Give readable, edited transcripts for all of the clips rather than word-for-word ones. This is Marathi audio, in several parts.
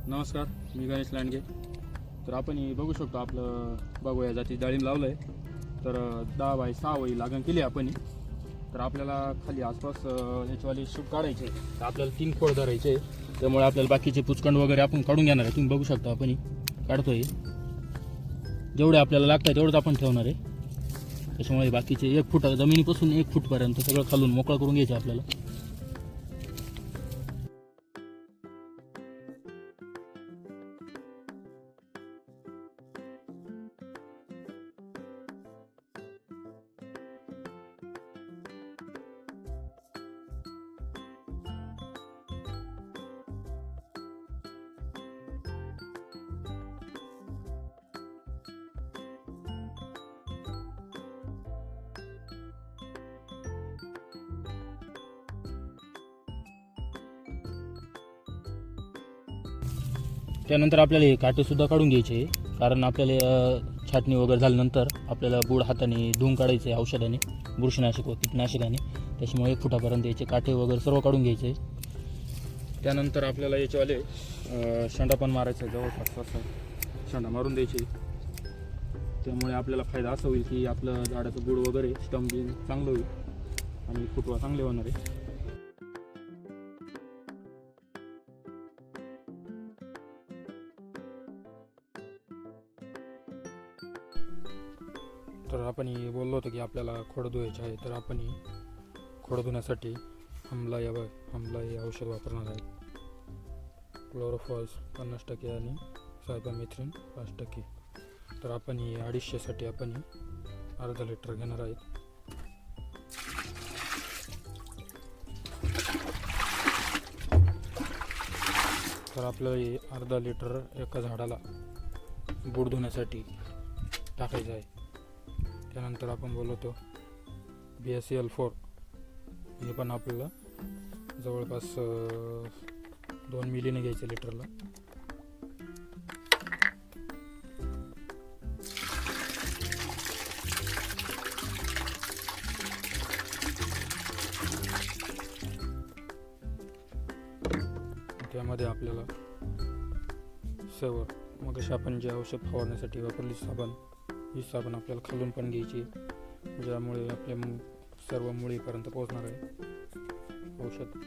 नमस्कार, मी गणेश लांडगे. तर आपण हे बघू शकतो आपलं बघूया जाती डाळिंब लावलं आहे. तर 10 बाय 6 वही लागण केली आपण. तर आपल्याला खाली आसपास याच्यावाले शूट काढायचे. तर आपल्याला 3 खोड धरायचे. त्यामुळे आपल्याला बाकीचे पुचकंड वगैरे आपण काढून घेणार आहे. तुम्ही बघू शकता आपण काढतोय. जेवढे आपल्याला लागतात तेवढंच आपण ठेवणार आहे. त्याच्यामुळे बाकीचे 1 फूट जमिनीपासून 1 फूटपर्यंत सगळं खालून मोकळं करून घ्यायचं आपल्याला. त्यानंतर आपल्याला हे काटेसुद्धा काढून घ्यायचे, कारण आपल्याला छाटणी वगैरे झाल्यानंतर आपल्याला बुड हाताने धुवून काढायचे औषधाने, बुरशीनाशक व कीटकनाशकाने. त्याच्यामुळे 1 फुटापर्यंत याचे काटे वगैरे सर्व काढून घ्यायचे. त्यानंतर आपल्याला याच्यावाले शेंडा पण मारायचा आहे. जवळपास असं शेंडा मारून द्यायचे. त्यामुळे आपल्याला फायदा असा होईल की आपलं झाडाचं बुड वगैरे स्टम बी चांगलं होईल आणि फुटवा चांगले होणार आहे. तर आपण बोललो होतो की आपल्याला खोड धुवायचे आहे. तर आपण खोड धुण्यासाठी हमला हे औषध वापरणार आहे. क्लोरोफॉस 50% आणि सायपरमेथ्रिन 5%. तर आपण 250साठी आपण अर्धा लिटर घेणार आहेत. तर आपल्याला अर्धा लिटर एका झाडाला बुड धुण्यासाठी टाकायचं आहे. त्यानंतर आपण बोलतो BSL-4, हे पण आपल्याला जवळपास 2 मिलीने घ्यायचं लिटरला. त्यामध्ये आपल्याला मग आपण जे औषध फवारण्यासाठी वापरली ही साबण आपल्याला खालून पण घ्यायची, ज्यामुळे आपल्या सर्व मुळीपर्यंत पोहोचणार आहे औषध.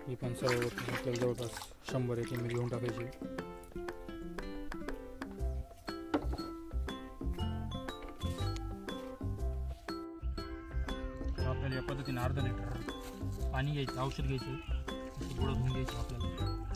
ही पण सर्व आपल्याला जवळपास 100 ml घेऊन टाकायची. तर आपल्याला या पद्धतीने अर्धा लिटर पाणी घ्यायचं, औषध घ्यायचं, गोळं धुवून घ्यायचं आपल्याला.